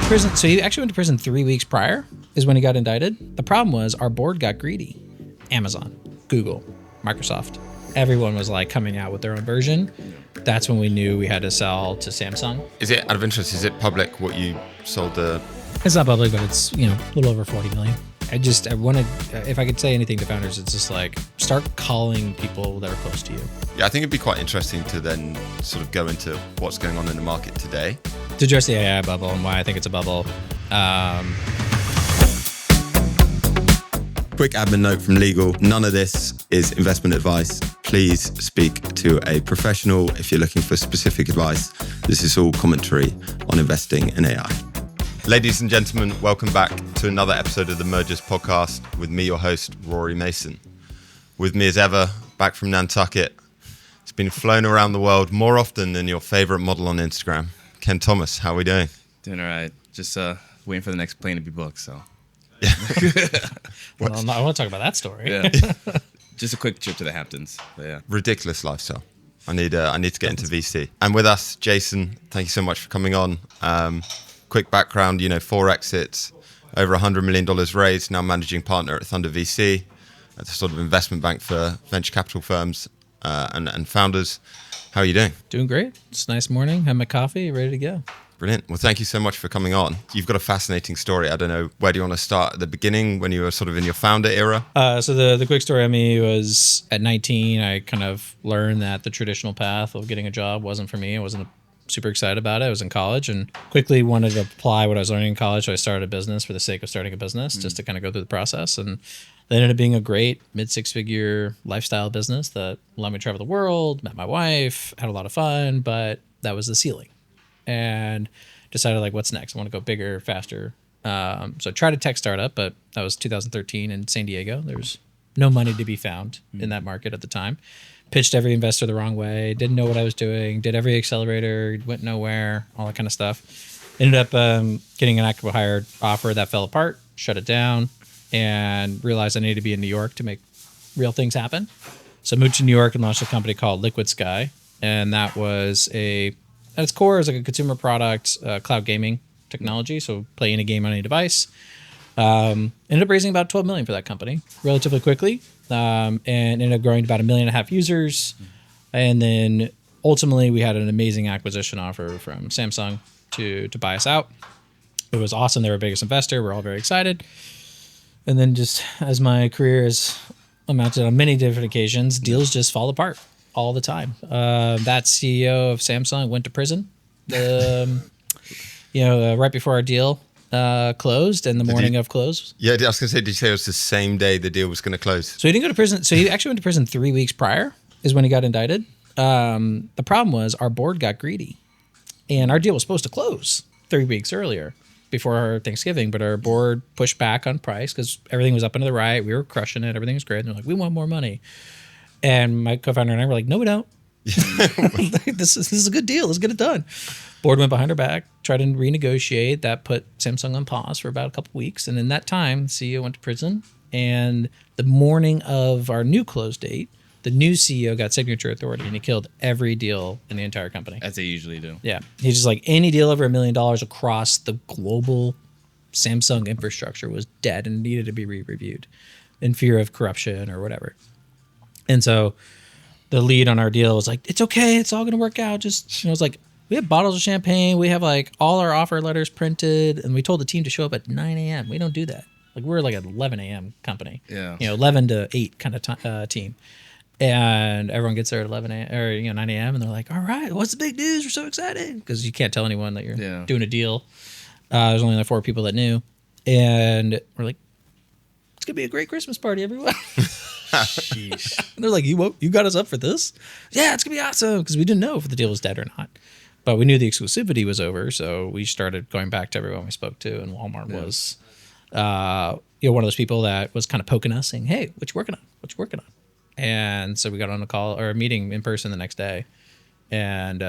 Prison. So he actually went to prison 3 weeks prior is when he got indicted. The problem was our board got greedy. Amazon, Google, Microsoft, everyone was like coming out with their own version. That's when we knew we had to sell to Samsung. Is it, out of interest, is it public what you sold the... It's not public, but it's, a little over 40 million. I wanted, if I could say anything to founders, it's just like, start calling people that are close to you. Yeah, I think it'd be quite interesting to then sort of go into what's going on in the market today. To address the AI bubble and why I think it's a bubble. Quick admin note from legal. None of this is investment advice. Please speak to a professional if you're looking for specific advice. This is all commentary on investing in AI. Ladies and gentlemen, welcome back to another episode of the Mergers podcast with me, your host, Rory Mason. With me as ever, back from Nantucket. It's been flown around the world more often than your favorite model on Instagram. Ken Thomas, how are we doing? Doing all right. Just waiting for the next plane to be booked, so... Yeah. Well, I want to talk about that story. Yeah. Just a quick trip to the Hamptons. But yeah. Ridiculous lifestyle. I need to get into VC. And with us, Jason, thank you so much for coming on. Quick background, 4 exits, over $100 million raised, now managing partner at Thunder.VC, a sort of investment bank for venture capital firms and founders. How are you doing? Doing great. It's a nice morning. Have my coffee, ready to go. Brilliant. Well, thank you so much for coming on. You've got a fascinating story. I don't know, where do you want to start? At the beginning, when you were sort of in your founder era? So the quick story on me was at 19, I kind of learned that the traditional path of getting a job wasn't for me. I wasn't super excited about it. I was in college and quickly wanted to apply what I was learning in college. So I started a business for the sake of starting a business, just to kind of go through the process. And that ended up being a great mid-6-figure lifestyle business that allowed me to travel the world, met my wife, had a lot of fun, but that was the ceiling. And decided, like, what's next? I want to go bigger, faster. So I tried a tech startup, but that was 2013 in San Diego. There's no money to be found in that market at the time. Pitched every investor the wrong way, didn't know what I was doing, did every accelerator, went nowhere, all that kind of stuff. Ended up getting an acqui-hire offer that fell apart, shut it down, and realized I needed to be in New York to make real things happen. So I moved to New York and launched a company called LiquidSky, and that was at its core, is like a consumer product, cloud gaming technology. So playing a game on any device. Ended up raising about $12 million for that company relatively quickly, and ended up growing to about 1.5 million users. And then ultimately, we had an amazing acquisition offer from Samsung to buy us out. It was awesome. They were our biggest investor. We're all very excited. And then just as my career has amounted on many different occasions, deals just fall apart all the time. That CEO of Samsung went to prison, right before our deal closed and the morning of close. Yeah, I was going to say, did you say it was the same day the deal was going to close? So he didn't go to prison. So he actually went to prison 3 weeks prior is when he got indicted. The problem was our board got greedy and our deal was supposed to close 3 weeks earlier before our Thanksgiving, but our board pushed back on price because everything was up and to the right. We were crushing it. Everything was great. And they're like, we want more money. And my co-founder and I were like, no, we don't. This is a good deal. Let's get it done. Board went behind our back, tried to renegotiate. That put Samsung on pause for about a couple weeks. And in that time, the CEO went to prison. And the morning of our new close date, the new CEO got signature authority and he killed every deal in the entire company. As they usually do. Yeah. He's just like, any deal over $1 million across the global Samsung infrastructure was dead and needed to be re-reviewed in fear of corruption or whatever. And so the lead on our deal was like, it's okay. It's all going to work out. Just, it's like, we have bottles of champagne. We have like all our offer letters printed. And we told the team to show up at 9 a.m. We don't do that. Like we're like an 11 a.m. company. Yeah. 11 to 8 kind of team. And everyone gets there at 11 a.m. or 9 a.m. and they're like, all right, what's the big news? We're so excited. Because you can't tell anyone that you're doing a deal. There's only like 4 people that knew. And we're like, it's going to be a great Christmas party, everyone. Sheesh. And they're like, you got us up for this? Yeah, it's going to be awesome. Because we didn't know if the deal was dead or not. But we knew the exclusivity was over. So we started going back to everyone we spoke to. And Walmart was one of those people that was kind of poking us saying, hey, what you working on? What you working on? And so we got on a call or a meeting in person the next day and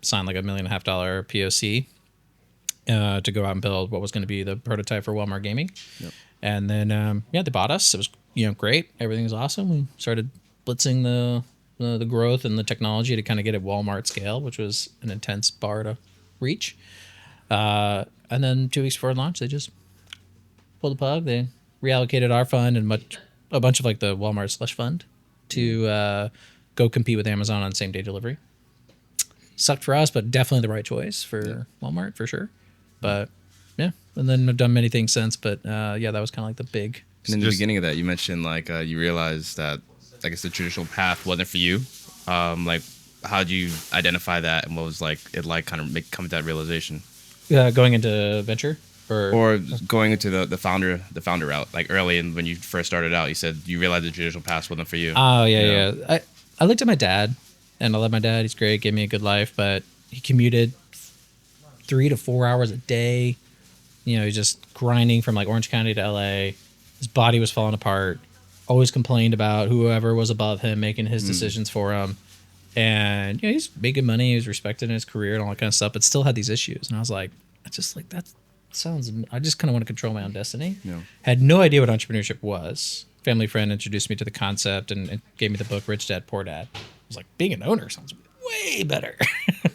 signed like $1.5 million POC to go out and build what was going to be the prototype for Walmart Gaming. Yep. And then, they bought us. It was, great. Everything was awesome. We started blitzing the growth and the technology to kind of get at Walmart scale, which was an intense bar to reach. And then 2 weeks before launch, they just pulled the plug. They reallocated our fund and a bunch of like the Walmart slush fund to go compete with Amazon on same day delivery. Sucked for us, but definitely the right choice for Walmart for sure. But yeah, and then I've done many things since. But yeah, that was kind of like the big. And in the beginning of that, you mentioned like you realized that I guess the traditional path wasn't for you. Like, how did you identify that, and what was like it like kind of come to that realization? Going into venture or going into the founder route, like early and when you first started out, you said you realized the traditional path wasn't for you. Oh yeah. I looked at my dad, and I love my dad. He's great, gave me a good life, but he commuted 3 to 4 hours a day. He's just grinding from like Orange County to LA. His body was falling apart. Always complained about whoever was above him making his decisions for him. And he's making money. He was respected in his career and all that kind of stuff, but still had these issues. And I was like, I just kind of want to control my own destiny. Yeah. Had no idea what entrepreneurship was. Family friend introduced me to the concept and gave me the book Rich Dad Poor Dad. I was like, being an owner sounds way better.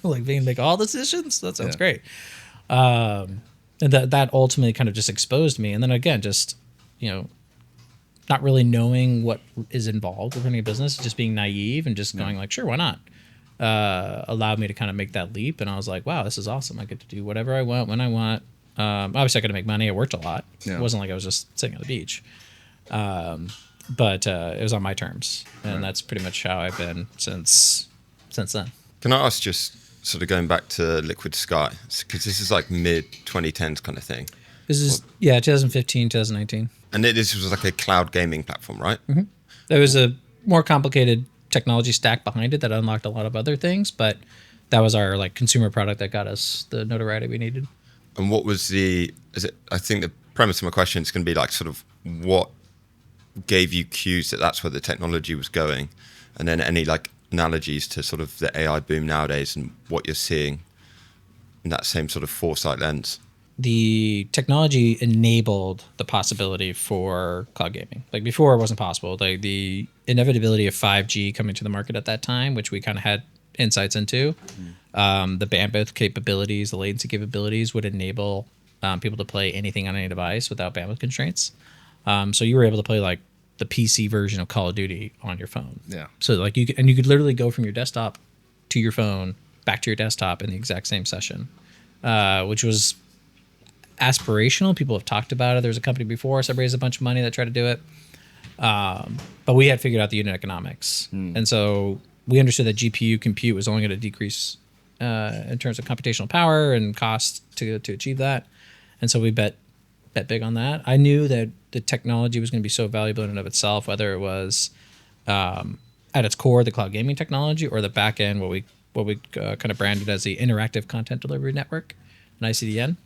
Like being make all decisions, that sounds great. And that ultimately kind of just exposed me. And then again, just not really knowing what is involved with running a business, just being naive and just going like, sure, why not? Allowed me to kind of make that leap. And I was like, wow, this is awesome. I get to do whatever I want when I want. Obviously I got to make money. I worked a lot. It wasn't like I was just sitting on the beach. But it was on my terms. And that's pretty much how I've been since then. Can I ask, just sort of going back to LiquidSky, because this is like mid 2010s kind of thing. This is 2015, 2019. And this was like a cloud gaming platform, right? Mm-hmm. There was a more complicated technology stack behind it that unlocked a lot of other things, but that was our like consumer product that got us the notoriety we needed. And what was I think the premise of my question is going to be like sort of what gave you cues that that's where the technology was going, and then any like analogies to sort of the AI boom nowadays and what you're seeing in that same sort of foresight lens. The technology enabled the possibility for cloud gaming. Like before, it wasn't possible. Like the inevitability of 5G coming to the market at that time, which we kind of had insights into, the bandwidth capabilities, the latency capabilities would enable people to play anything on any device without bandwidth constraints. So you were able to play like the PC version of Call of Duty on your phone. Yeah. So like you could literally go from your desktop to your phone, back to your desktop in the exact same session, which was aspirational. People have talked about it. There was a company before us that raised a bunch of money that tried to do it. But we had figured out the unit economics. And so we understood that GPU compute was only going to decrease in terms of computational power and cost to achieve that. And so we bet big on that. I knew that the technology was going to be so valuable in and of itself, whether it was at its core, the cloud gaming technology, or the back end, what we kind of branded as the interactive content delivery network, an ICDN.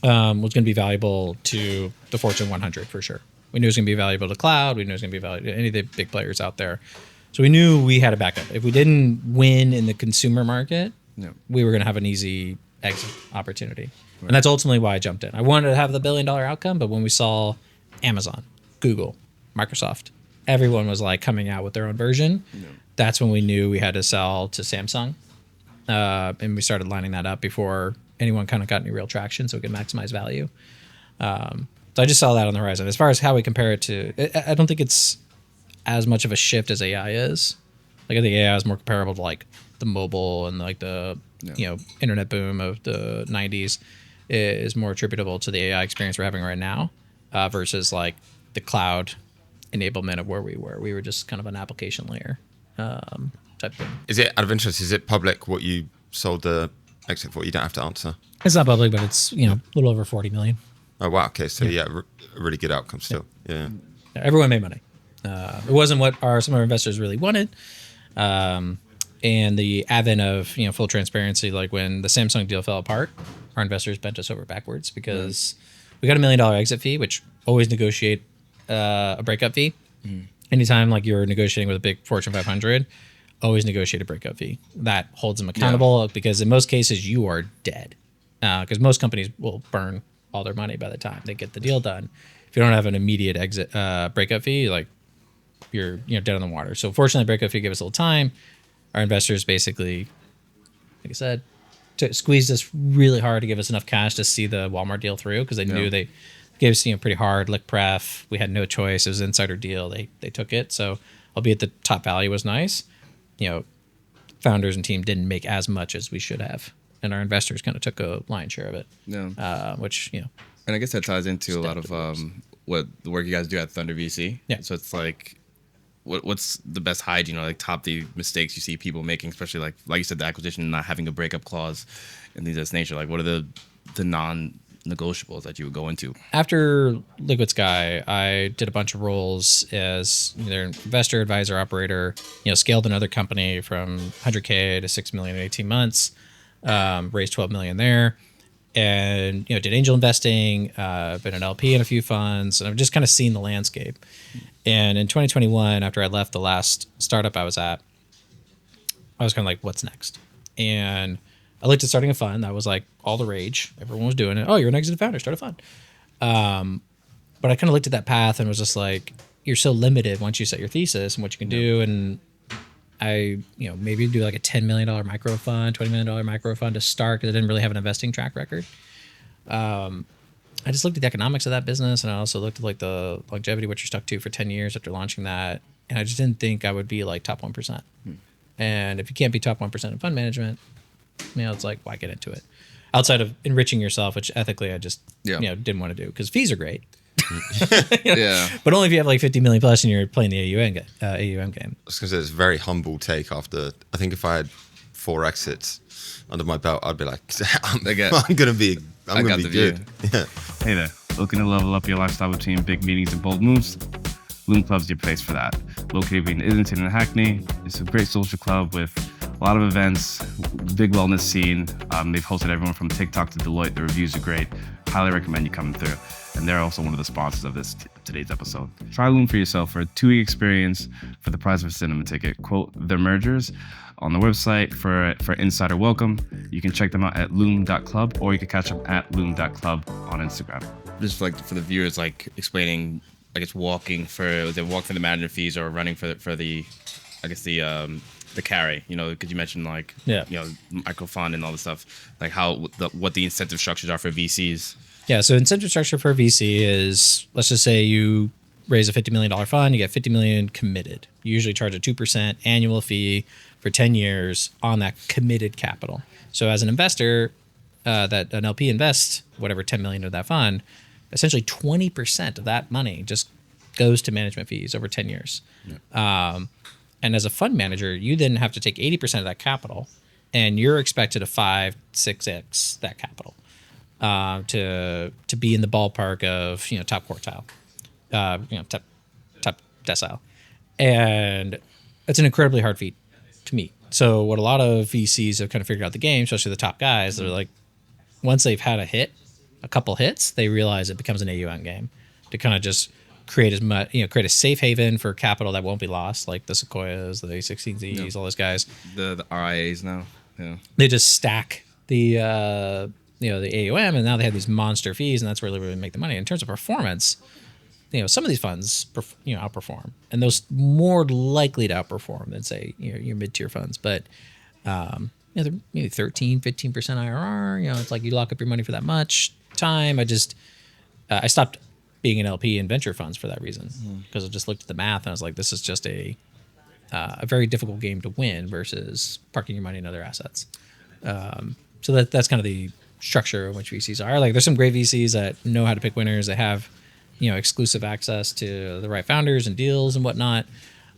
Was going to be valuable to the Fortune 100 for sure. We knew it was going to be valuable to cloud. We knew it was going to be valuable to any of the big players out there. So we knew we had a backup. If we didn't win in the consumer market, we were going to have an easy exit opportunity. Right. And that's ultimately why I jumped in. I wanted to have the $1 billion outcome, but when we saw Amazon, Google, Microsoft, everyone was like coming out with their own version, that's when we knew we had to sell to Samsung. And we started lining that up before anyone kind of got any real traction, so we could maximize value. So I just saw that on the horizon. As far as how we compare it to, I don't think it's as much of a shift as AI is. Like I think AI is more comparable to like the mobile and like the internet boom of the 90s is more attributable to the AI experience we're having right now versus like the cloud enablement of where we were. We were just kind of an application layer type thing. Is it, out of interest, is it public what you sold the exit for? You don't have to answer. It's not public, but it's a little over 40 million. Oh wow, okay, so a really good outcome still. Yeah. Everyone made money. It wasn't what some of our investors really wanted. And the advent of full transparency, like when the Samsung deal fell apart, our investors bent us over backwards because we got $1 million exit fee, which always negotiate a breakup fee. Anytime like you're negotiating with a big Fortune 500, always negotiate a breakup fee. That holds them accountable because in most cases you are dead. Because most companies will burn all their money by the time they get the deal done. If you don't have an immediate exit breakup fee, like you're dead on the water. So fortunately, breakup fee gave us a little time. Our investors basically, like I said, squeezed us really hard to give us enough cash to see the Walmart deal through because they knew they gave us pretty hard lick pref. We had no choice. It was an insider deal. They took it. So albeit the top value was nice, founders and team didn't make as much as we should have, and our investors kind of took a lion's share of it. Yeah. Which And I guess that ties into a lot of what the work you guys do at Thunder.VC. Yeah. So it's like, what's the best hygiene or like top the mistakes you see people making, especially like you said, the acquisition, not having a breakup clause and things of this nature. Like, what are the non-negotiables that you would go into? After LiquidSky, I did a bunch of roles as either investor, advisor, operator. Scaled another company from 100K to 6 million in 18 months. Raised 12 million there. And did angel investing, been an LP in a few funds, and I've just kind of seen the landscape. And in 2021, after I left the last startup I was at, I was kind of like, what's next? And I looked at starting a fund. That was like all the rage. Everyone was doing it. Oh, you're an exited founder, start a fund. But I kind of looked at that path and was just like, you're so limited once you set your thesis and what you can do. And I, maybe do like a $10 million micro fund, $20 million micro fund to start because I didn't really have an investing track record. I just looked at the economics of that business, and I also looked at like the longevity, which you're stuck to for 10 years after launching that. And I just didn't think I would be like top 1%. And if you can't be top 1% in fund management, it's like, why get into it? Outside of enriching yourself, which ethically I just, didn't want to do because fees are great. But only if you have like 50 million plus and you're playing the AUM game. I was going to say it's a very humble take after, I think if I had 4 exits under my belt, I'd be like, I'm going to be good. Yeah. Hey there, looking to level up your lifestyle between big meetings and bold moves? Loom Club's your place for that. Located in Islington and Hackney, it's a great social club with a lot of events, big wellness scene. They've hosted everyone from TikTok to Deloitte. The reviews are great. Highly recommend you coming through. And they're also one of the sponsors of today's episode. Try Loom for yourself for a 2-week experience for the price of a cinema ticket. Quote their mergers on the website for insider welcome. You can check them out at loom.club, or you can catch them at loom.club on Instagram. Just like for the viewers, like explaining, I guess walking for the management fees or running for the I guess the carry, because you mentioned like micro fund and all this stuff, like what the incentive structures are for VCs. Yeah, so incentive structure for VC is, let's just say you raise a $50 million fund, you get $50 million committed. You usually charge a 2% annual fee for 10 years on that committed capital. So as an investor, that an LP invests whatever 10 million of that fund, essentially 20% of that money just goes to management fees over 10 years. And as a fund manager, you then have to take 80% of that capital, and you're expected to 5-6x that capital to be in the ballpark of top quartile, top decile, and it's an incredibly hard feat to meet. So what a lot of VCs have kind of figured out the game, especially the top guys, they're like, once they've had a couple hits, they realize it becomes an AUM game to kind of just create as much, create a safe haven for capital that won't be lost, like the Sequoias, the A16Zs, all those guys. The RIAs now, they just stack the AUM, and now they have these monster fees, and that's where they really make the money. In terms of performance, some of these funds outperform, and those more likely to outperform than say your mid-tier funds, but they're maybe 13-15% IRR. It's like you lock up your money for that much time. I stopped being an LP in venture funds for that reason, because I just looked at the math and I was like, this is just a very difficult game to win versus parking your money in other assets. So that's kind of the structure in which VCs are. Like, there's some great VCs that know how to pick winners. They have exclusive access to the right founders and deals and whatnot,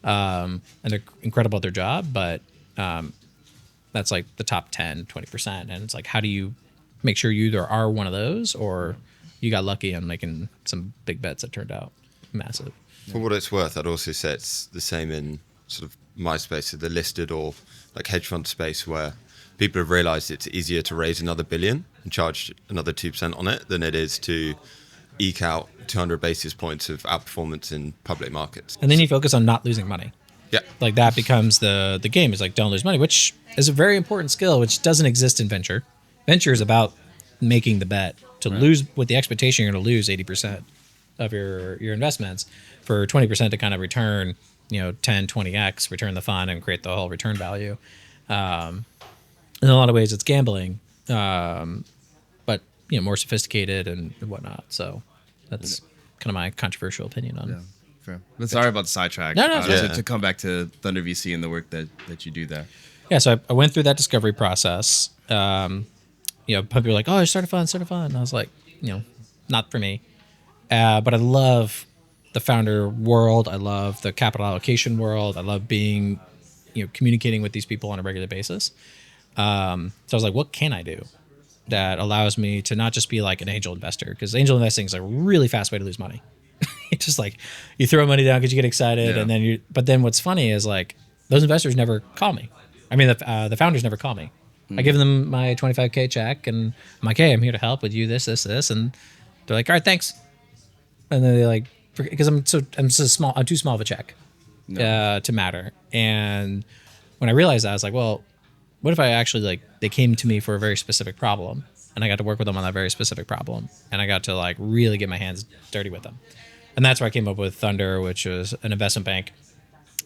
and they're incredible at their job, but that's like the top 10-20%, and it's like, how do you make sure you either are one of those or you got lucky on making some big bets that turned out massive. For what it's worth, I'd also say it's the same in sort of my space, the listed or like hedge fund space, where people have realized it's easier to raise another billion and charge another 2% on it than it is to eke out 200 basis points of outperformance in public markets. And then you focus on not losing money. Yeah. Like, that becomes the game, is like, don't lose money, which is a very important skill, which doesn't exist in venture. Venture is about making the bet to lose with the expectation you're going to lose 80% of your investments for 20% to kind of return, 10, 20x, return the fund and create the whole return value. In a lot of ways, it's gambling, but more sophisticated and whatnot. So that's kind of my controversial opinion on. Yeah, fair. But sorry about the sidetrack. No, to come back to Thunder.VC and the work that you do there. Yeah, so I went through that discovery process. People were like, "Oh, start a fund." And I was like, not for me. But I love the founder world. I love the capital allocation world. I love being, communicating with these people on a regular basis. So I was like, what can I do that allows me to not just be like an angel investor? Because angel investing is a really fast way to lose money. It's just like you throw money down because you get excited, and then But then what's funny is like those investors never call me. I mean, the founders never call me. I give them my $25K check, and I'm like, "Hey, I'm here to help with you. This," and they're like, "All right, thanks." And then they like, because I'm so small. I'm too small of a check to matter. And when I realized that, I was like, well, what if I actually they came to me for a very specific problem, and I got to work with them on that very specific problem, and I got to really get my hands dirty with them. And that's where I came up with Thunder, which was an investment bank.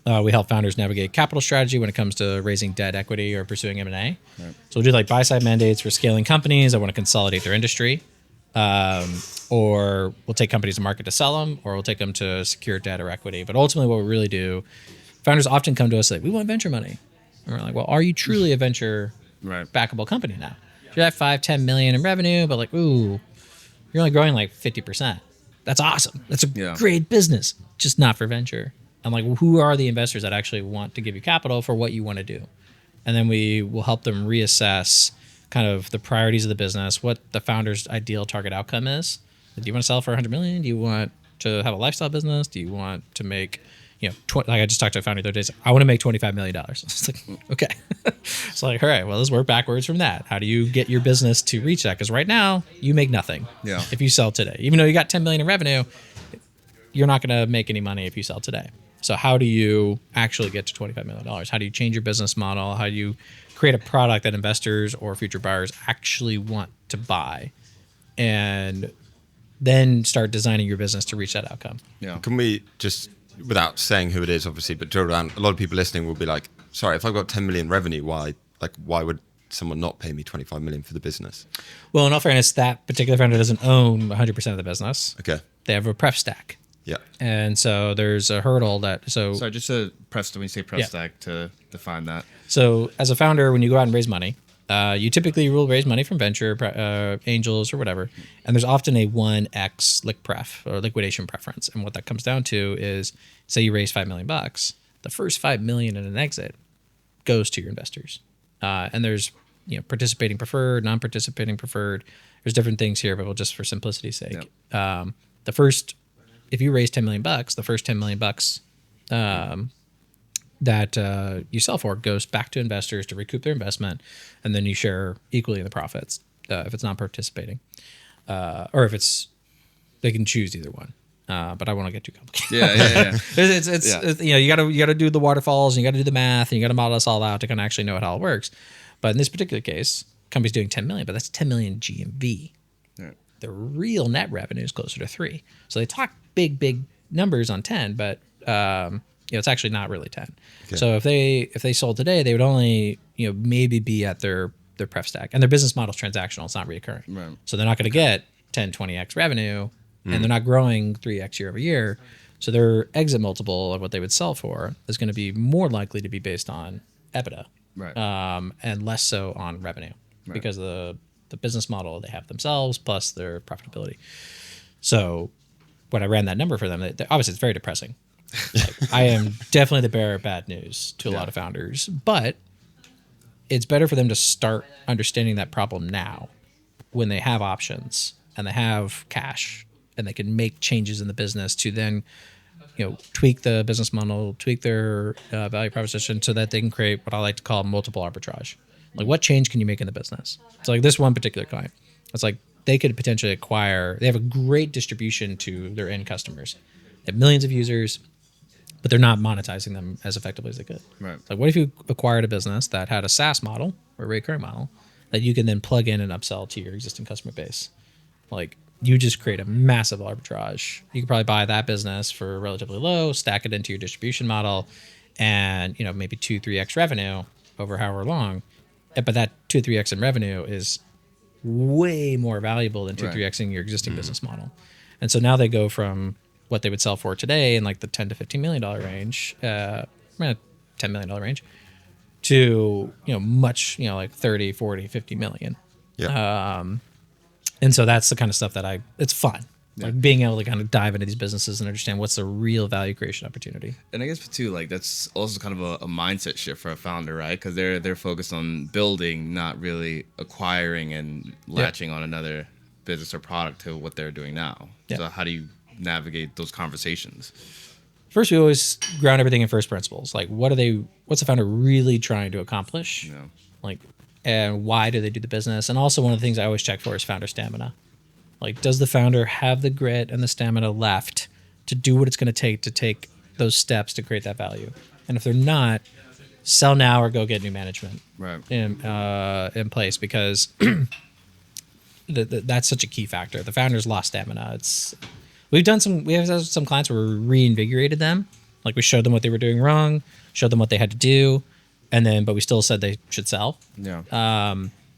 We help founders navigate capital strategy when it comes to raising debt, equity, or pursuing M&A. Right. So we'll do buy-side mandates for scaling companies that want to consolidate their industry. Or we'll take companies to market to sell them, or we'll take them to secure debt or equity. But ultimately what we really do, founders often come to us like, we want venture money. And we're like, well, are you truly a venture backable company now? You're at 5-10 million in revenue, but you're only growing 50%. That's awesome. That's a great business, just not for venture. And who are the investors that actually want to give you capital for what you want to do? And then we will help them reassess kind of the priorities of the business, what the founder's ideal target outcome is. Do you want to sell for 100 million? Do you want to have a lifestyle business? Do you want to make, I just talked to a founder the other day. I want to make $25 million. It's like, okay. It's like, all right, well, let's work backwards from that. How do you get your business to reach that? Because right now you make nothing if you sell today. Even though you got 10 million in revenue, you're not going to make any money if you sell today. So how do you actually get to $25 million? How do you change your business model? How do you create a product that investors or future buyers actually want to buy? And then start designing your business to reach that outcome. Yeah. Can we just, without saying who it is, obviously, but drill down, a lot of people listening will be like, sorry, if I've got 10 million revenue, why would someone not pay me 25 million for the business? Well, in all fairness, that particular founder doesn't own 100% of the business. Okay. They have a pref stack. Yeah. And so there's a hurdle that, Sorry, just to press, when you say pref stack, to define that. So as a founder, when you go out and raise money, you typically will raise money from venture, angels or whatever. And there's often a 1x liq pref or liquidation preference. And what that comes down to is, say you raise $5 million, the first $5 million in an exit goes to your investors. And there's, participating preferred, non-participating preferred. There's different things here, but we'll just for simplicity's sake. Yep. If you raise $10 million, the first $10 million that you sell for goes back to investors to recoup their investment, and then you share equally in the profits if it's not participating, or if they can choose either one. But I won't get too complicated. Yeah. It's you got to do the waterfalls, and you got to do the math, and you got to model this all out to kind of actually know how it all works. But in this particular case, company's doing 10 million, but that's 10 million GMV. Right. The real net revenue is closer to 3. So they talk big numbers on 10, but it's actually not really 10. Okay. So if they sold today, they would only maybe be at their pref stack, and their business model is transactional. It's not recurring. Right. So they're not going to get 10-20x revenue, and they're not growing 3x year over year. So their exit multiple of what they would sell for is going to be more likely to be based on EBITDA, right? And less so on revenue, right, because of the business model they have themselves plus their profitability. So when I ran that number for them, obviously it's very depressing. I am definitely the bearer of bad news to a lot of founders, but it's better for them to start understanding that problem now when they have options and they have cash and they can make changes in the business to then tweak the business model, tweak their value proposition so that they can create what I like to call multiple arbitrage. Like, what change can you make in the business? So like this one particular client, it's like they could potentially they have a great distribution to their end customers. They have millions of users, but they're not monetizing them as effectively as they could. Right. Like, what if you acquired a business that had a SaaS model or a recurring model that you can then plug in and upsell to your existing customer base? Like, you just create a massive arbitrage. You could probably buy that business for relatively low, stack it into your distribution model, and maybe 2-3x revenue over however long. But that 2-3x in revenue is way more valuable than 2-3xing your existing business model. And so now they go from what they would sell for today in like the $10 to $15 million range, $10 million range, to, much, like 30, 40, 50 million. Yeah. And so that's the kind of stuff that it's fun. Like being able to kind of dive into these businesses and understand what's the real value creation opportunity. And I guess too, like that's also kind of a mindset shift for a founder, right? Because they're focused on building, not really acquiring and latching on another business or product to what they're doing now. So how do you navigate those conversations? First, we always ground everything in first principles. Like, what's the founder really trying to accomplish? Yeah. Like, and why do they do the business? And also, one of the things I always check for is founder stamina. Like, does the founder have the grit and the stamina left to do what it's going to take those steps to create that value? And if they're not, sell now or go get new management in place, because that's such a key factor. The founders lost stamina. We have some clients where we reinvigorated them. Like, we showed them what they were doing wrong, showed them what they had to do, but we still said they should sell. Yeah.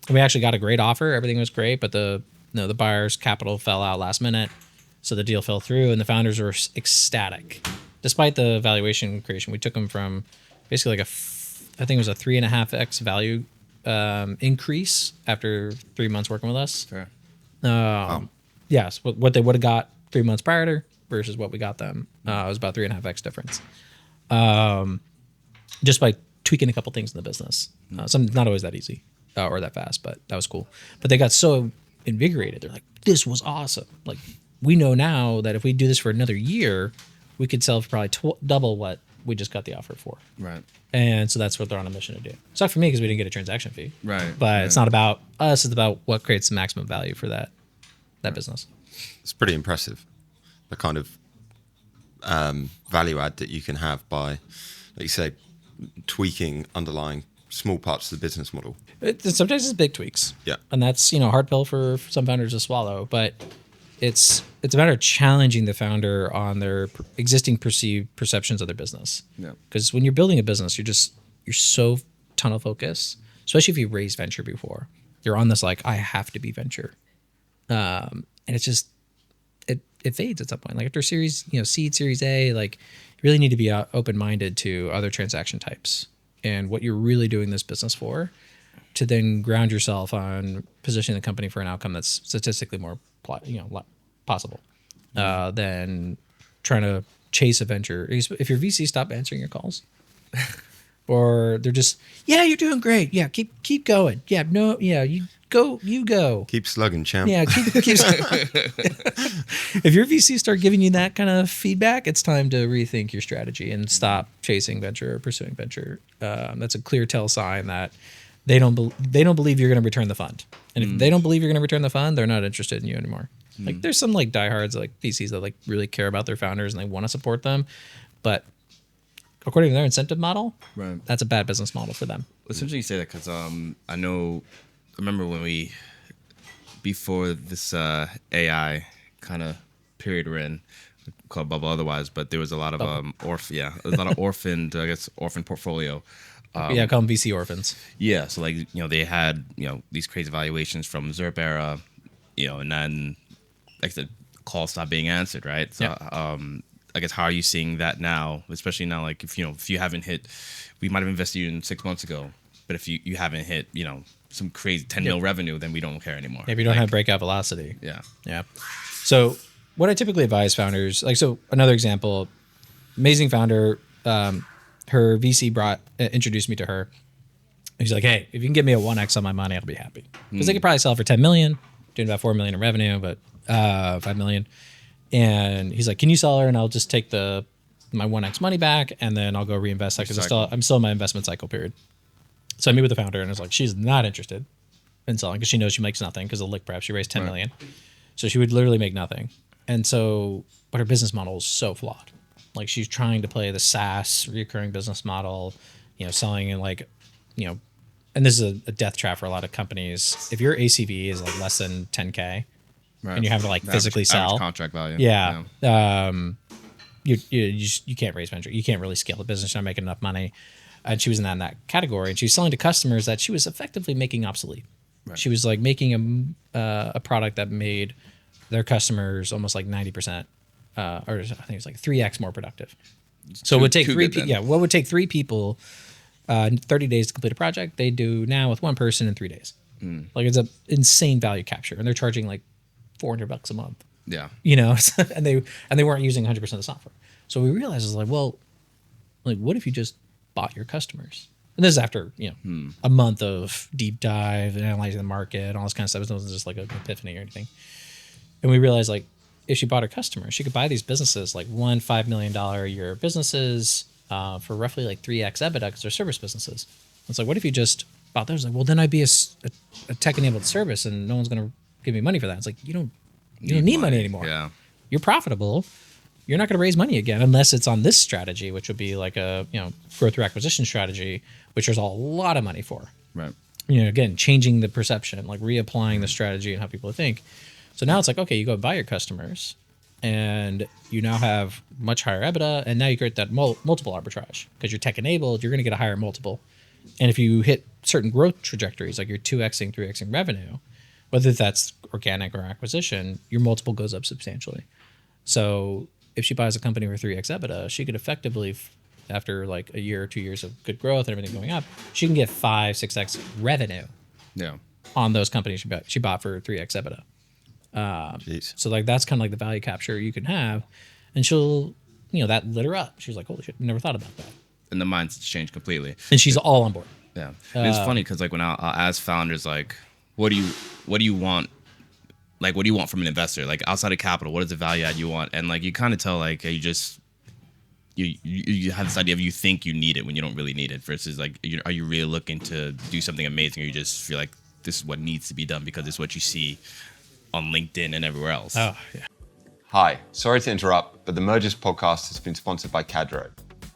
We actually got a great offer. Everything was great, but the buyer's capital fell out last minute, so the deal fell through, and the founders were ecstatic. Despite the valuation creation, we took them from basically I think it was a 3.5x value increase after 3 months working with us. Fair. Yes, what they would have got 3 months prior to versus what we got them was about 3.5x difference. Just by tweaking a couple things in the business. Not always that easy or that fast, but that was cool. But they got so invigorated. They're like, this was awesome. Like, we know now that if we do this for another year, we could sell for probably double what we just got the offer for. Right. And so that's what they're on a mission to do. It's not for me because we didn't get a transaction fee. Right. But it's not about us. It's about what creates the maximum value for that business. It's pretty impressive, the kind of value add that you can have by, like you say, tweaking underlying small parts of the business model. Sometimes it's big tweaks. Yeah. And that's, a hard pill for some founders to swallow. But it's a matter of challenging the founder on their existing perceived perceptions of their business. Yeah. Because when you're building a business, you're so tunnel focused, especially if you raised venture before. You're on this like, I have to be venture. And it's just, it fades at some point. Like after series, seed, series A, like you really need to be open-minded to other transaction types and what you're really doing this business for, to then ground yourself on positioning the company for an outcome that's statistically more possible than trying to chase a venture. If your VC stop answering your calls, or they're just, you're doing great. Yeah, keep going. Yeah, no, you go. Keep slugging, champ. Yeah, keep If your VC start giving you that kind of feedback, it's time to rethink your strategy and stop chasing venture or pursuing venture. That's a clear tell sign that they don't believe you're going to return the fund. And if they don't believe you're going to return the fund, they're not interested in you anymore. Like there's some like diehards like VCs that like really care about their founders and they want to support them, but according to their incentive model, that's a bad business model for them. It's interesting you say that because I remember when before this AI kind of period we're in, called bubble otherwise, but there was a lot of orphaned, I guess, orphan portfolio. Call them VC orphans. Yeah, so like they had these crazy valuations from ZERP era, and then like the call stopped being answered, right? So I guess how are you seeing that now, especially now, like if you haven't hit, we might have invested you in 6 months ago, but if you haven't hit some crazy 10 mil revenue, then we don't care anymore. If you don't have breakout velocity. Yeah. So what I typically advise founders, another example, amazing founder, her VC introduced me to her. He's like, hey, if you can give me a 1x on my money, I'll be happy. Because they could probably sell for 10 million, doing about 4 million in revenue, but 5 million. And he's like, can you sell her? And I'll just take my 1x money back, and then I'll go reinvest that because I'm still in my investment cycle period. So I meet with the founder, and it's like, she's not interested in selling because she knows she makes nothing because of lick prep. She raised 10 million. So she would literally make nothing. And so, but her business model is so flawed. Like she's trying to play the SaaS recurring business model, selling in and this is a death trap for a lot of companies. If your ACV is like less than 10K and you have to physically sell contract value. Yeah. You can't raise venture. You can't really scale the business. You're not making enough money. And she was in that category, and she was selling to customers that she was effectively making obsolete. Right. She was like making a product that made their customers almost like 90%, or I think it's like 3x more productive. So it would take what would take 3 people 30 days to complete a project, they do now with 1 person in 3 days. Like it's an insane value capture, and they're charging like $400 a month. Yeah, and they weren't using 100% of the software. So we realized it's like, well, like what if you just bought your customers? And this is after a month of deep dive and analyzing the market, all this kind of stuff. It wasn't just like an epiphany or anything. And we realized like if she bought her customers, she could buy these businesses like $5 million a year businesses for roughly like 3x EBITDA because they're service businesses. It's like, what if you just bought those? Like, well, then I'd be a tech-enabled service, and no one's going to give me money for that. It's like you don't need money anymore. Yeah, you're profitable. You're not going to raise money again unless it's on this strategy, which would be like a growth through acquisition strategy, which there's a lot of money for. Right. Again, changing the perception, like reapplying the strategy and how people think. So now it's like, okay, you go buy your customers, and you now have much higher EBITDA, and now you create that multiple arbitrage because you're tech enabled. You're going to get a higher multiple, and if you hit certain growth trajectories, like you're 2xing, 3xing revenue, whether that's organic or acquisition, your multiple goes up substantially. So if she buys a company for 3x EBITDA, she could effectively, after like a year or 2 years of good growth and everything going up, she can get 5-6x revenue. Yeah. On those companies she bought for 3x EBITDA. So like that's kind of like the value capture you can have, and she'll that lit her up. She's like, holy shit, never thought about that. And the mindset's changed completely. And she's all on board. Yeah, it's funny because like when I'll ask founders like, what do you want? Like, what do you want from an investor? Like outside of capital, what is the value add you want? And like you kind of tell like you have this idea of you think you need it when you don't really need it versus like are you really looking to do something amazing, or you just feel like this is what needs to be done because it's what you see on LinkedIn and everywhere else. Oh yeah. Hi, sorry to interrupt, but the Mergers podcast has been sponsored by Cadro,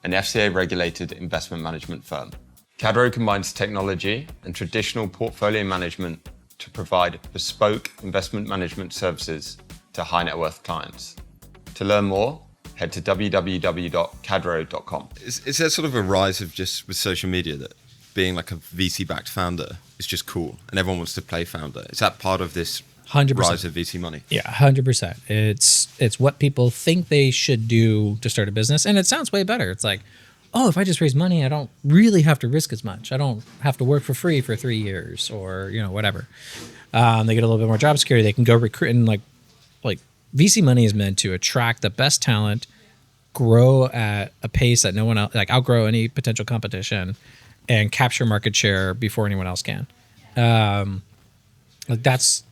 an FCA-regulated investment management firm. Cadro combines technology and traditional portfolio management to provide bespoke investment management services to high net worth clients. To learn more, head to www.cadro.com. Is there sort of a rise of just with social media that being like a VC-backed founder is just cool and everyone wants to play founder? Is that part of this 100%. Rise of VC money? Yeah, 100%. It's what people think they should do to start a business, and it sounds way better. It's like, oh, if I just raise money, I don't really have to risk as much. I don't have to work for free for 3 years or whatever. They get a little bit more job security. They can go recruit, and like VC money is meant to attract the best talent, grow at a pace that no one else, like outgrow any potential competition, and capture market share before anyone else can. Like that's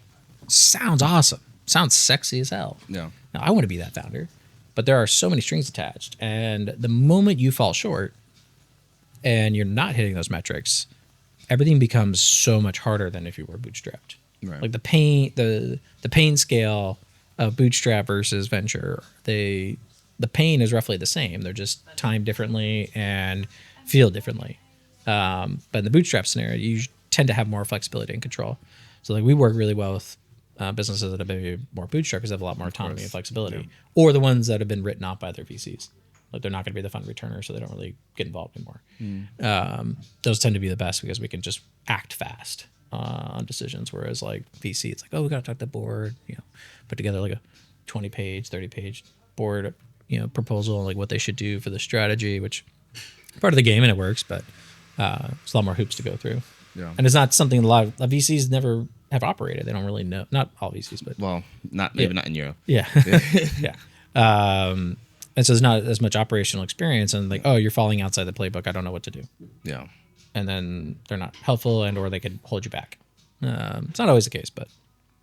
sounds awesome. Sounds sexy as hell. Yeah. Now I want to be that founder, but there are so many strings attached, and the moment you fall short and you're not hitting those metrics, everything becomes so much harder than if you were bootstrapped. Right. Like the pain scale of bootstrap versus venture, the pain is roughly the same. They're just timed differently and feel differently. But in the bootstrap scenario, you tend to have more flexibility and control. So like we work really well with businesses that have been more bootstrap because they have a lot more autonomy and flexibility, or the ones that have been written off by their VCs. Like they're not going to be the fund returner, so they don't really get involved anymore. Those tend to be the best because we can just act fast on decisions. Whereas like VC, it's like, oh, we got to talk to the board, put together like a 20-page, 30-page board, proposal on like what they should do for the strategy, which is part of the game and it works, but it's a lot more hoops to go through. Yeah. And it's not something a lot of VCs never have operated. They don't really know. Not all VCs, but not in Europe. Yeah, yeah. And so there's not as much operational experience, and like, oh, you're falling outside the playbook. I don't know what to do. Yeah. And then they're not helpful, or they could hold you back. It's not always the case, but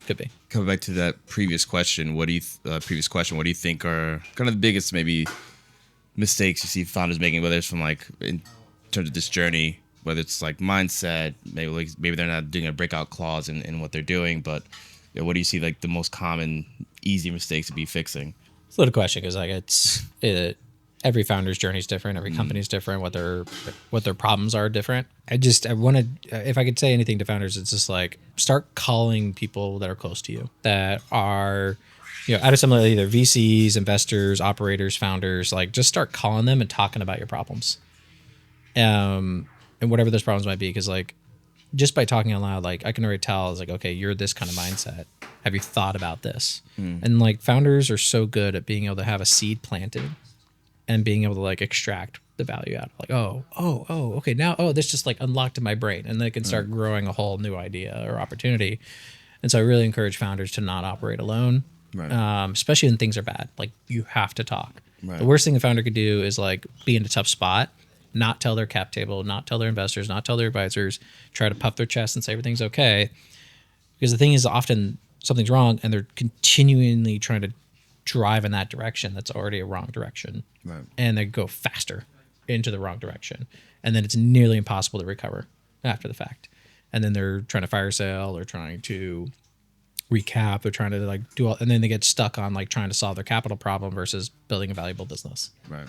could be. Coming back to that previous question, what do you think are kind of the biggest maybe mistakes you see founders making, whether it's from like in terms of this journey, whether it's like mindset, maybe they're not doing a breakout clause in what they're doing, but what do you see like the most common easy mistakes to be fixing? It's a little question because like every founder's journey is different, every company's different, what their problems are different. I wanted, if I could say anything to founders, it's just like start calling people that are close to you, that are out of some either VCs, investors, operators, founders. Like just start calling them and talking about your problems. And whatever those problems might be, because like just by talking out loud, like I can already tell, it's like, okay, you're this kind of mindset. Have you thought about this? And like founders are so good at being able to have a seed planted and being able to like extract the value out of like, okay, now, this just like unlocked in my brain, and they can start growing a whole new idea or opportunity. And so I really encourage founders to not operate alone, especially when things are bad. Like you have to talk. Right. The worst thing a founder could do is like be in a tough spot, not tell their cap table, not tell their investors, not tell their advisors, try to puff their chest and say everything's okay. Because the thing is, often something's wrong and they're continually trying to drive in that direction that's already a wrong direction. Right. And they go faster into the wrong direction. And then it's nearly impossible to recover after the fact. And then they're trying to fire sale or trying to recap. They're trying to like do all, and then they get stuck on like trying to solve their capital problem versus building a valuable business. Right.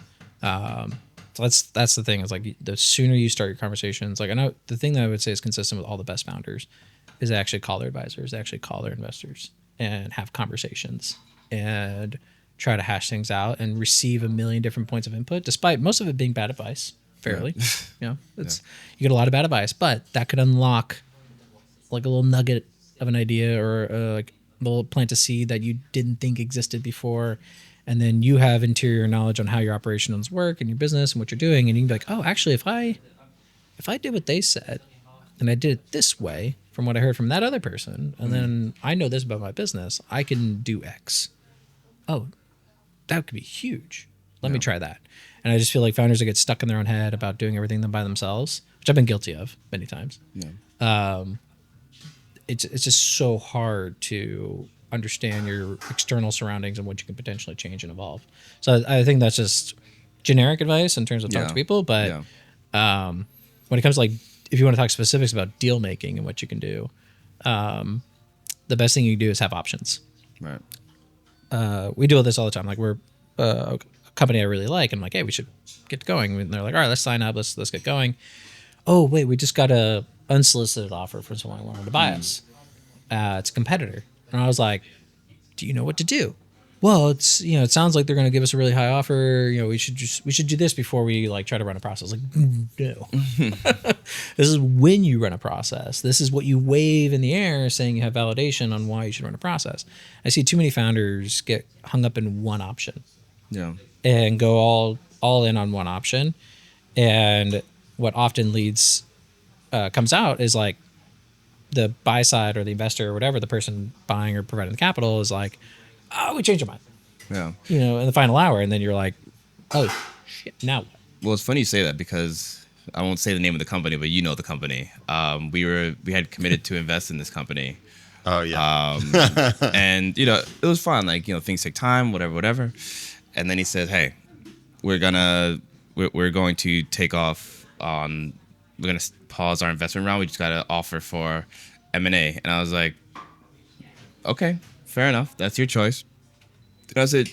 So that's the thing, is like the sooner you start your conversations, like I know the thing that I would say is consistent with all the best founders is they actually call their advisors, they actually call their investors and have conversations and try to hash things out and receive a million different points of input, despite most of it being bad advice, fairly. You get a lot of bad advice, but that could unlock like a little nugget of an idea or like a little plant a seed that you didn't think existed before. And then you have interior knowledge on how your operations work and your business and what you're doing. And you can be like, oh, actually, if I did what they said and I did it this way from what I heard from that other person, and then I know this about my business, I can do X. Oh, that could be huge. Let me try that. And I just feel like founders that get stuck in their own head about doing everything by themselves, which I've been guilty of many times. Yeah. It's just so hard to understand your external surroundings and what you can potentially change and evolve. So I think that's just generic advice in terms of talking to people. But when it comes to like, if you want to talk specifics about deal making and what you can do, the best thing you can do is have options. Right. We deal with this all the time. Like we're a company I really like, and I'm like, hey, we should get going. And they're like, all right, let's sign up. Let's get going. Oh, wait, we just got a unsolicited offer from someone who wanted to buy us. It's a competitor. And I was like, do you know what to do? Well, it's, it sounds like they're going to give us a really high offer. We should do this before we like try to run a process. Like, no. This is when you run a process. This is what you wave in the air saying you have validation on why you should run a process. I see too many founders get hung up in one option. Yeah. And go all in on one option. And what often comes out is like the buy side or the investor or whatever, the person buying or providing the capital is like, oh, we changed our mind. Yeah. In the final hour. And then you're like, oh, shit, now what? Well, it's funny you say that because I won't say the name of the company, but you know the company. We had committed to invest in this company. Oh, yeah. And, it was fun. Like, things take time, whatever. And then he said, hey, we're going to take off on, we're going to pause our investment round. We just got an offer for M&A. And I was like, okay, fair enough. That's your choice. And I said,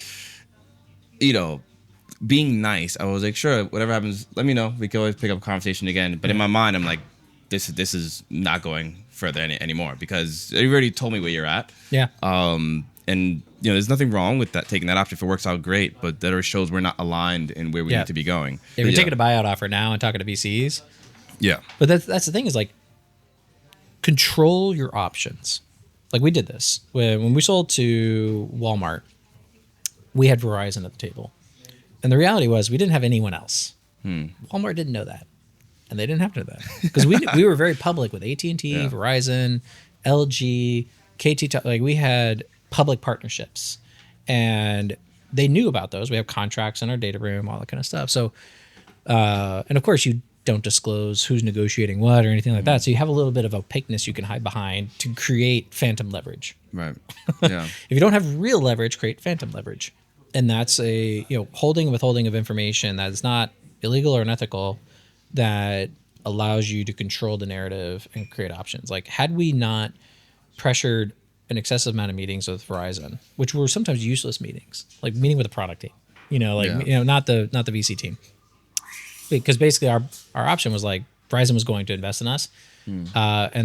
being nice, I was like, sure, whatever happens, let me know. We can always pick up a conversation again. But in my mind, I'm like, this is not going further anymore because you already told me where you're at. Yeah. And there's nothing wrong with that, taking that option. If it works out, great. But that already shows we're not aligned in where we need to be going. If you're taking a buyout offer now and talking to VCs. Yeah. But that's the thing is like, control your options. Like we did this when we sold to Walmart, we had Verizon at the table. And the reality was we didn't have anyone else. Walmart didn't know that. And they didn't have to know that. Because we were very public with AT&T, Verizon, LG, KT. Like we had public partnerships. And they knew about those. We have contracts in our data room, all that kind of stuff. So, and of course you don't disclose who's negotiating what or anything like that. So you have a little bit of opaqueness you can hide behind to create phantom leverage. Right. Yeah. If you don't have real leverage, create phantom leverage. And that's a holding and withholding of information that is not illegal or unethical, that allows you to control the narrative and create options. Like had we not pressured an excessive amount of meetings with Verizon, which were sometimes useless meetings, like meeting with a product team, not the VC team. Because basically our option was like Verizon was going to invest in us and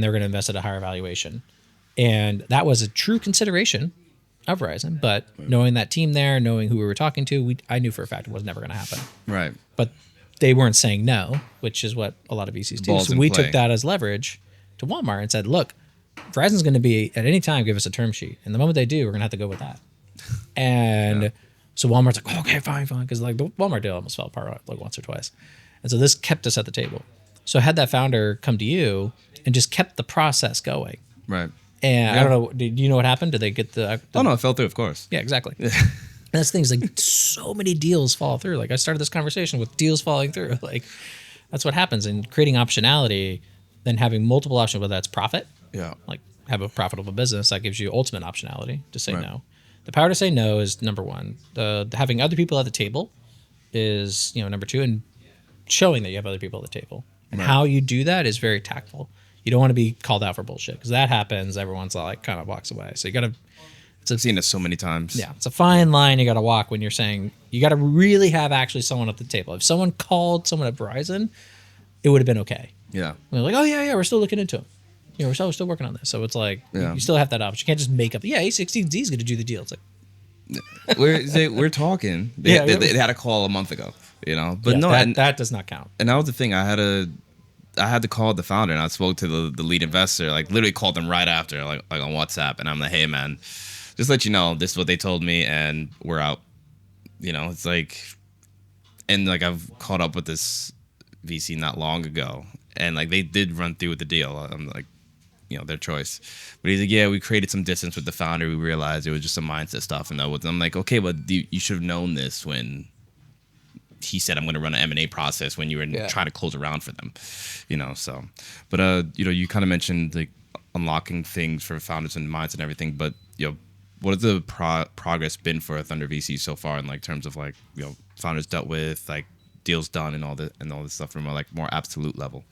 they were going to invest at a higher valuation. And that was a true consideration of Verizon. But knowing that team there, knowing who we were talking to, I knew for a fact it was never going to happen. Right. But they weren't saying no, which is what a lot of VCs do. So we took that as leverage to Walmart and said, look, Verizon's going to be at any time give us a term sheet. And the moment they do, we're going to have to go with that. And so Walmart's like, oh, okay, fine. Because like the Walmart deal almost fell apart like once or twice. And so this kept us at the table. So had that founder come to you and just kept the process going. Right. And I don't know, do you know what happened? Did they get the Oh, no, it fell through, of course. Yeah, exactly. And that's things like so many deals fall through. Like I started this conversation with deals falling through. Like that's what happens. And creating optionality, then having multiple options, whether that's profit, like have a profitable business, that gives you ultimate optionality to say no. The power to say no is number one. Having other people at the table is number two, and showing that you have other people at the table. And how you do that is very tactful. You don't want to be called out for bullshit because that happens. Everyone's like kind of walks away. So you got to. I've seen this so many times. Yeah, it's a fine line you got to walk when you're saying you got to really have actually someone at the table. If someone called someone at Verizon, it would have been okay. Yeah. They're like, oh yeah, we're still looking into it. We're still working on this. So it's like you still have that option. You can't just make up. Yeah, A16Z is going to do the deal. It's like we're talking. They had a call a month ago. But that does not count. And that was the thing. I had to call the founder, and I spoke to the lead investor. Like literally called them right after, like on WhatsApp, and I'm like, hey man, just let you know, this is what they told me, and we're out. It's like, and like I've caught up with this VC not long ago, and like they did run through with the deal. I'm like, their choice. But he's like, yeah, we created some distance with the founder. We realized it was just some mindset stuff, and I'm like, okay, but you should have known this when he said I'm going to run an M&A process when you were trying to close a round for them, So, but you kind of mentioned like unlocking things for founders and minds and everything. But what has the progress been for Thunder.VC so far in like terms of like founders dealt with, like deals done and all this stuff from a like more absolute level?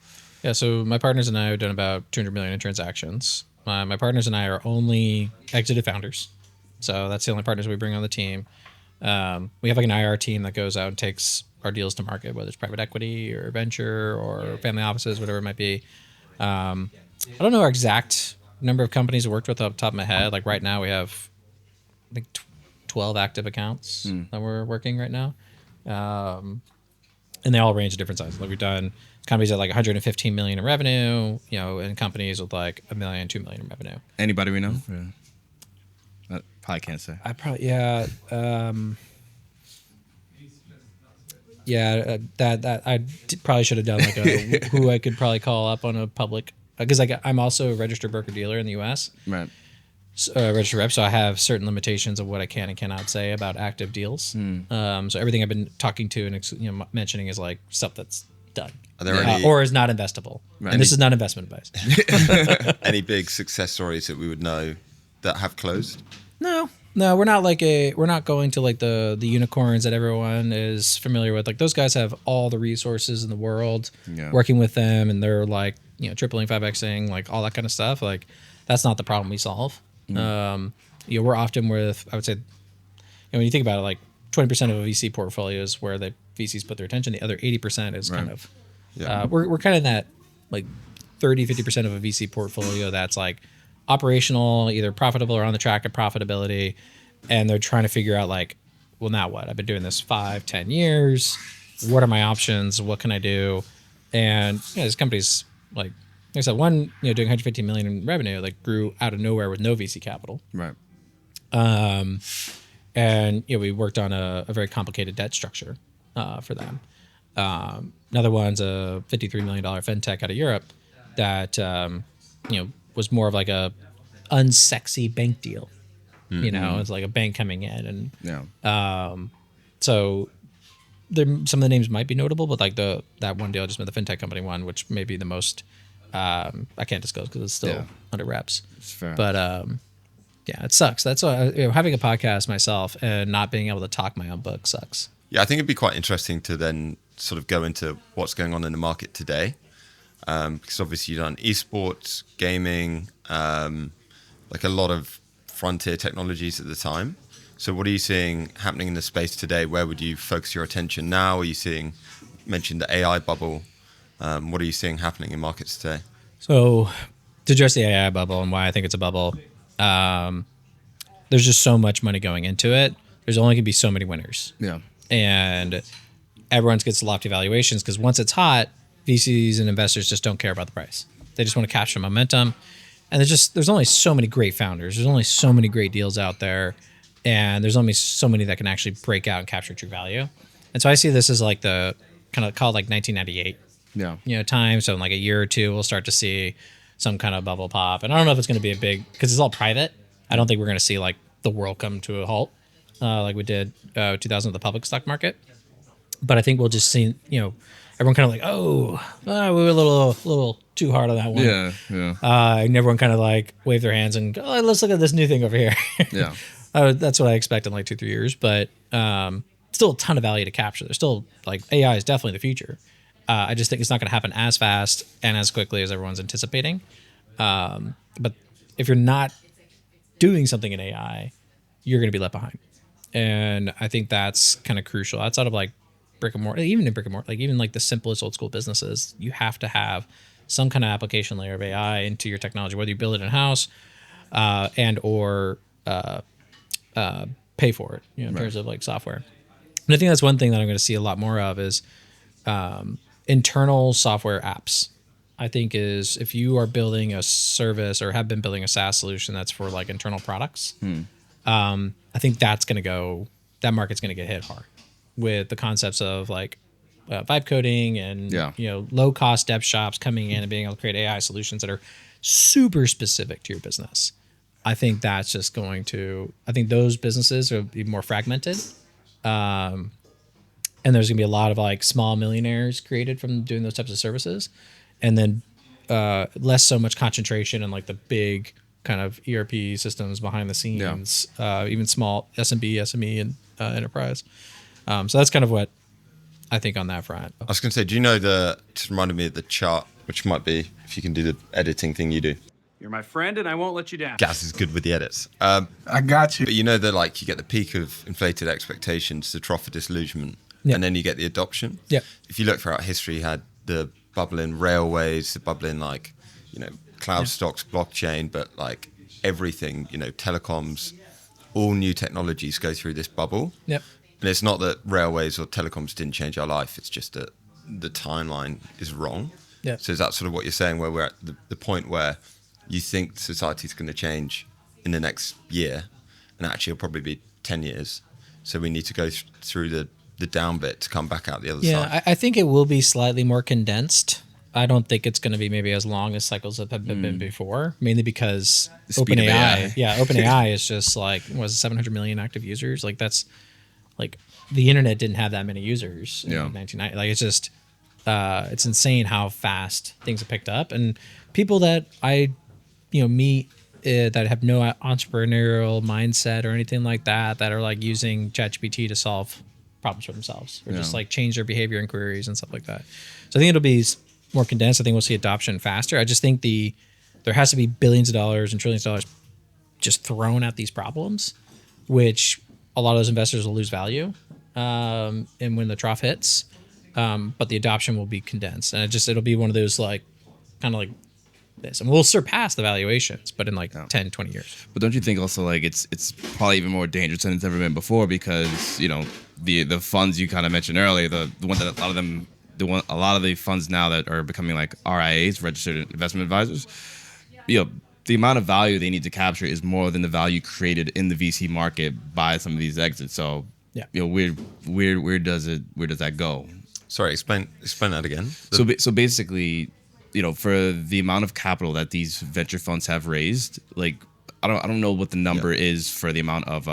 Yeah, so my partners and I have done about 200 million in transactions. My partners and I are only exited founders, so that's the only partners we bring on the team. We have like an IR team that goes out and takes our deals to market, whether it's private equity or venture or family offices, whatever it might be. I don't know our exact number of companies we worked with off the top of my head. Like right now we have, I think, 12 active accounts that we're working right now. And they all range of different sizes. Like we've done companies at like 115 million in revenue, and companies with like $1 million, $2 million in revenue. Anybody we know? I probably can't say. I probably probably should have done like a who I could probably call up on a public, because like I'm also a registered broker dealer in the U.S. Right. Registered rep, so I have certain limitations of what I can and cannot say about active deals. So everything I've been talking to and mentioning is like stuff that's done. Are there any, or is not investable. Right. And this is not investment advice. Any big success stories that we would know that have closed? No, we're not going to like the unicorns that everyone is familiar with. Like those guys have all the resources in the world working with them, and they're like tripling, 5xing, like all that kind of stuff. Like that's not the problem we solve. We're often with, I would say, when you think about it, like 20% of a VC portfolio is where the VCs put their attention. The other 80% is kind of, we're kind of in that like 30-50% of a VC portfolio that's like operational, either profitable or on the track to profitability. And they're trying to figure out like, well, now what? I've been doing this 5-10 years. What are my options? What can I do? And there's companies like I said, one, doing 115 million in revenue, like grew out of nowhere with no VC capital. Right. And we worked on a very complicated debt structure for them. Another one's a $53 million fintech out of Europe that was more of like a unsexy bank deal. It's like a bank coming in, and so some of the names might be notable, but like that one deal I just met, the fintech company one, which may be the most. I can't disclose because it's still under wraps. It's fair. But it sucks. That's why having a podcast myself and not being able to talk my own book sucks. Yeah, I think it'd be quite interesting to then sort of go into what's going on in the market today, because obviously you've done esports, gaming, like a lot of frontier technologies at the time. So what are you seeing happening in the space today? Where would you focus your attention now? Are you mentioned the AI bubble? What are you seeing happening in markets today? So to address the AI bubble and why I think it's a bubble, there's just so much money going into it. There's only going to be so many winners. Yeah. And everyone gets lofty valuations because once it's hot, VCs and investors just don't care about the price. They just want to capture momentum. And there's only so many great founders. There's only so many great deals out there. And there's only so many that can actually break out and capture true value. And so I see this as like the kind of called like 1998 time. So in like a year or two, we'll start to see some kind of bubble pop. And I don't know if it's going to be a big, because it's all private. I don't think we're going to see like the world come to a halt like we did 2000 with the public stock market. But I think we'll just see, everyone kind of like, we were a little too hard on that one. And everyone kind of like wave their hands and go, let's look at this new thing over here. That's what I expect in like 2-3 years. But still a ton of value to capture. There's still like AI is definitely the future. I just think it's not going to happen as fast and as quickly as everyone's anticipating. But if you're not doing something in AI, you're going to be left behind. And I think that's kind of crucial. Outside of like brick and mortar, even in brick and mortar, like even like the simplest old school businesses, you have to have some kind of application layer of AI into your technology, whether you build it in house and or pay for it, in terms of like software. And I think that's one thing that I'm going to see a lot more of is internal software apps. I think is if you are building a service or have been building a SaaS solution that's for like internal products, I think that market's going to get hit hard with the concepts of like vibe coding and low cost dev shops coming in and being able to create AI solutions that are super specific to your business. I think that's just I think those businesses will be more fragmented. And there's going to be a lot of like small millionaires created from doing those types of services. And then less so much concentration in like the big kind of ERP systems behind the scenes, even small SMB, SME, and enterprise. So that's kind of what I think on that front. I was going to say, do you know just reminded me of the chart, which might be, if you can do the editing thing you do. You're my friend and I won't let you down. Gaz is good with the edits. I got you. But you get the peak of inflated expectations, the trough of disillusionment, and then you get the adoption. Yeah. If you look throughout history, you had the bubble in railways, the bubble in cloud stocks, blockchain, but like everything, telecoms, all new technologies go through this bubble. Yep. And it's not that railways or telecoms didn't change our life. It's just that the timeline is wrong. Yeah. So is that sort of what you're saying, where we're at the point where you think society's going to change in the next year, and actually it'll probably be 10 years. So we need to go through the down bit to come back out the other side. Yeah, I think it will be slightly more condensed. I don't think it's going to be maybe as long as cycles have been before, mainly because OpenAI is just like, 700 million active users? Like that's like the internet didn't have that many users in 1990. Like it's just, it's insane how fast things have picked up. And people that I meet that have no entrepreneurial mindset or anything like that are like using ChatGPT to solve problems for themselves or just like change their behavior in queries and stuff like that. So I think it'll be more condensed. I think we'll see adoption faster. I just think there has to be billions of dollars and trillions of dollars just thrown at these problems, which a lot of those investors will lose value and when the trough hits. But the adoption will be condensed, and it'll be one of those like kind of like this, and we'll surpass the valuations, but in like 10, 20 years. But don't you think also like it's probably even more dangerous than it's ever been before, because the funds you kind of mentioned earlier, the one that a lot of the funds now that are becoming like RIAs, registered investment advisors, the amount of value they need to capture is more than the value created in the VC market by some of these exits. So where does that go? Sorry, explain that again. So basically, for the amount of capital that these venture funds have raised, like I don't know what the number is for the amount of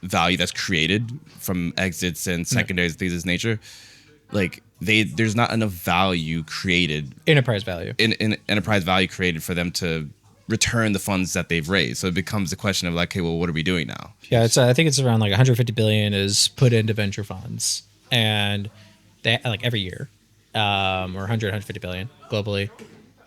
value that's created from exits and secondaries and things of this nature. Like there's not enough value created, enterprise value in enterprise value created for them to return the funds that they've raised. So it becomes a question of like, hey, well, what are we doing now? Yeah, I think it's around like 150 billion is put into venture funds, and they like every year, or 150 billion globally,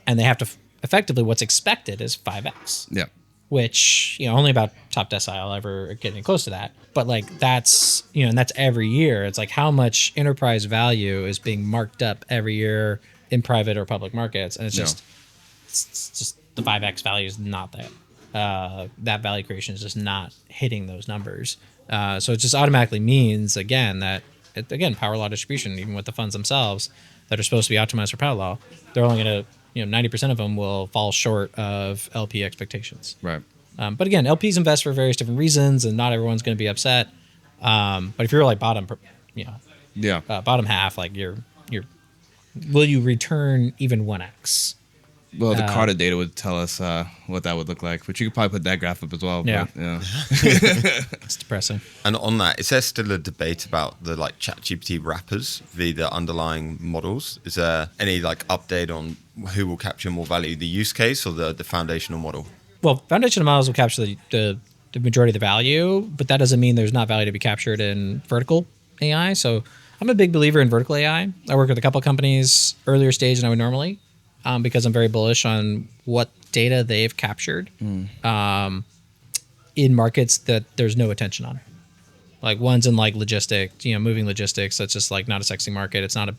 and they have to effectively what's expected is 5x. Yeah. Which only about top decile ever getting close to that, but like that's and that's every year. It's like how much enterprise value is being marked up every year in private or public markets, and it's just the 5x value is not that. That value creation is just not hitting those numbers. So it just automatically means again that power law distribution, even with the funds themselves that are supposed to be optimized for power law, they're only going to 90% of them will fall short of LP expectations. Right. But again, LPs invest for various different reasons, and not everyone's going to be upset. But if you're like bottom half, like you're, will you return even 1x? Well, the Carta data would tell us what that would look like, but you could probably put that graph up as well. Yeah. But, yeah. It's depressing. And on that, is there still a debate about the like ChatGPT wrappers via the underlying models? Is there any like update on who will capture more value, the use case or the foundational model? Well, foundational models will capture the majority of the value, but that doesn't mean there's not value to be captured in vertical AI. So I'm a big believer in vertical AI. I work with a couple of companies earlier stage than I would normally, because I'm very bullish on what data they've captured in markets that there's no attention on. Like one's in like logistics, moving logistics. That's just like not a sexy market. It's not a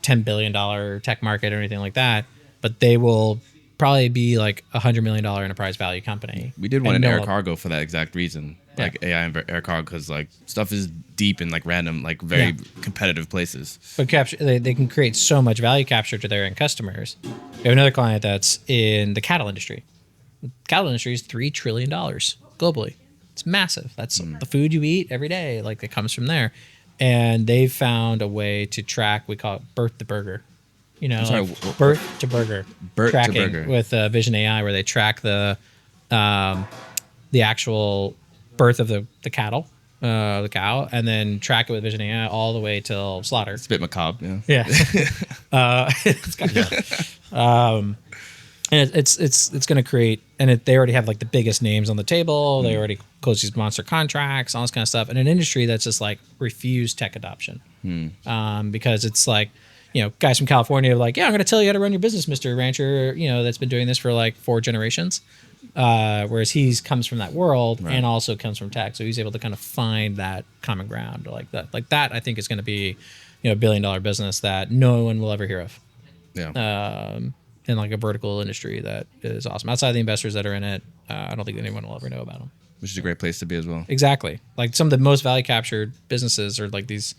$10 billion tech market or anything like that, but they will probably be like $100 million enterprise value company. We did one in air cargo for that exact reason, like AI and air cargo, because like stuff is deep in like random, like very competitive places. But they can create so much value capture to their end customers. We have another client that's in the cattle industry. The cattle industry is $3 trillion globally. It's massive. That's the food you eat every day. Like it comes from there. And they've found a way to track, we call it birth to burger. Birth to burger. Birth tracking to burger. With Vision AI, where they track the actual birth of the cattle, the cow, and then track it with Vision AI all the way till slaughter. It's a bit macabre, Yeah. It's kind of, and it's going to create, and they already have like the biggest names on the table. They already closed these monster contracts, all this kind of stuff, in an industry that's just like refused tech adoption, because it's like, guys from California are like, yeah, I'm going to tell you how to run your business, Mr. Rancher, that's been doing this for like 4 generations. Whereas he comes from that world and also comes from tech. So he's able to kind of find that common ground like that. Like that, I think is going to be, $1 billion business that no one will ever hear of. Yeah. In like a vertical industry that is awesome. Outside of the investors that are in it, I don't think anyone will ever know about them. Which is a great place to be as well. Exactly. Like some of the most value captured businesses are like these.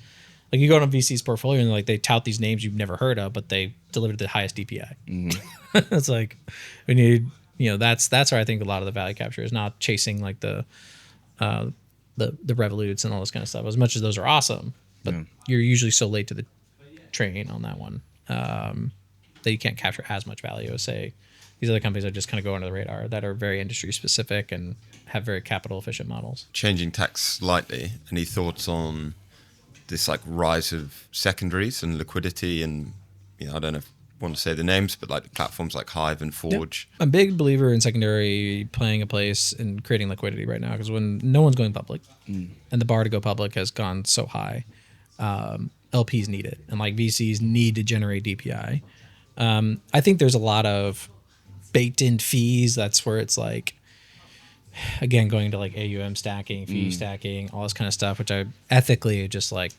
Like you go to VC's portfolio and like they tout these names you've never heard of, but they delivered the highest DPI. It's like we need, that's where I think a lot of the value capture is, not chasing like the Revoluts and all this kind of stuff. As much as those are awesome, but you're usually so late to the train on that one that you can't capture as much value as say these other companies that just kind of go under the radar that are very industry specific and have very capital efficient models. Changing tack slightly, any thoughts on this like rise of secondaries and liquidity, and I don't know if I want to say the names, but like platforms like Hive and Forge. I'm a big believer in secondary playing a place in creating liquidity right now, because when no one's going public and the bar to go public has gone so high, LPs need it, and like VCs need to generate DPI. I think there's a lot of baked in fees. That's where it's like, again, going to like AUM stacking, fee stacking, all this kind of stuff, which I ethically just like,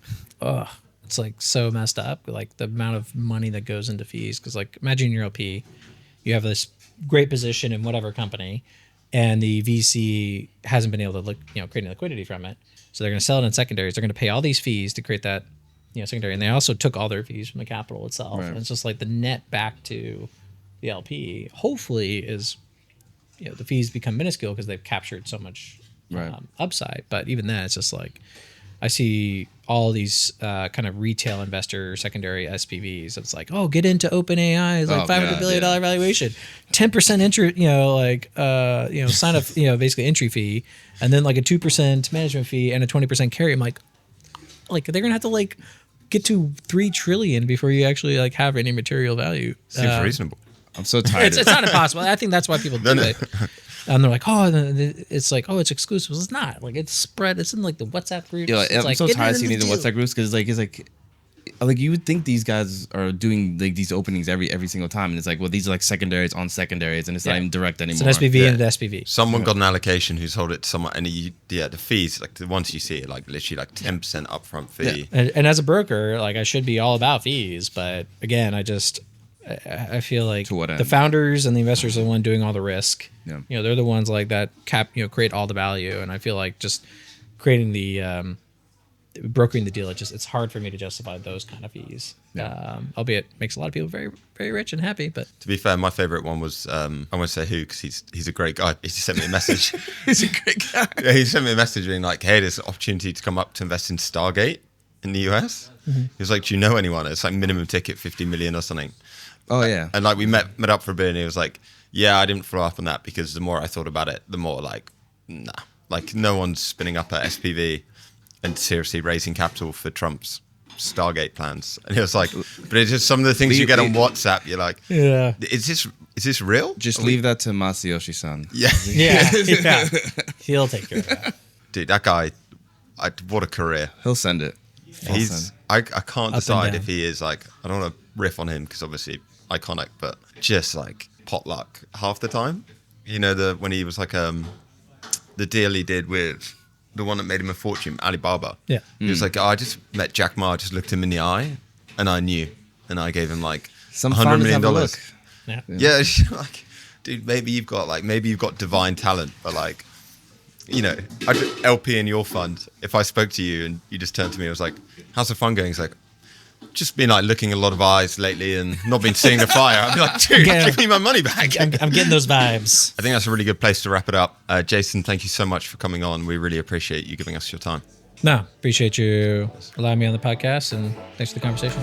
it's like so messed up. Like the amount of money that goes into fees. Cause like imagine you're LP, you have this great position in whatever company and the VC hasn't been able to create any liquidity from it. So they're going to sell it in secondaries. They're going to pay all these fees to create that, secondary. And they also took all their fees from the capital itself. Right. And it's just like the net back to the LP hopefully is, the fees become minuscule because they've captured so much upside. But even then, it's just like I see all these kind of retail investor secondary SPVs. It's like, get into OpenAI. It's like $500 billion valuation, 10% entry, sign up, basically entry fee, and then like a 2% management fee and a 20% carry. I'm like they're gonna have to get to 3 trillion before you actually have any material value. Seems reasonable. I'm so tired. It's not impossible. I think that's why people do it. And they're like, it's like, it's exclusive. It's not. Like, it's spread. It's in like the WhatsApp groups. Yeah, I'm so tired of seeing these in WhatsApp groups because it's like you would think these guys are doing like these openings every single time, and it's like, well, these are like secondaries on secondaries, and it's not even direct anymore. It's an SPV and an SPV. Someone got an allocation who's hold it to someone, and the fees, like the ones you see, like literally like 10% upfront fee. Yeah. And as a broker, like I should be all about fees, but again, I feel like the founders and the investors are the one doing all the risk. Yeah. They're the ones like that create all the value. And I feel like just creating the brokering the deal, it's hard for me to justify those kind of fees. Albeit makes a lot of people very, very rich and happy. But to be fair, my favorite one was I won't say who because he's a great guy. He just sent me a message. He's a great guy. Yeah, he sent me a message being like, "Hey, there's an opportunity to come up to invest in Stargate in the US." He was like, "Do you know anyone?" It's like minimum ticket 50 million or something. Oh yeah. And like we met up for a bit, and he was like, "Yeah, I didn't follow up on that because the more I thought about it, the more like, nah, like no one's spinning up a SPV and seriously raising capital for Trump's Stargate plans." And he was like, "But it's just some of the things you get on WhatsApp. You're like, is this real? Just leave that to Masayoshi-san. Yeah, yeah. He'll take care of that. Dude, that guy, what a career. He'll send it. I can't decide if he is like, I don't want to riff on him because obviously iconic, but just like potluck half the time. You know, when he was like the deal he did with the one that made him a fortune, Alibaba. Yeah. He was like, I just met Jack Ma, just looked him in the eye, and I knew, and I gave him like $100 million. Yeah, like, dude, maybe you've got divine talent, but like, you know, LP in your fund. If I spoke to you and you just turned to me, I was like, "How's the fund going?" He's like, "Just been like looking a lot of eyes lately and not been seeing the fire." I'd be like, "Dude, give me my money back." I'm getting those vibes. I think that's a really good place to wrap it up. Jason, thank you so much for coming on. We really appreciate you giving us your time. No, appreciate you allowing me on the podcast, and thanks for the conversation.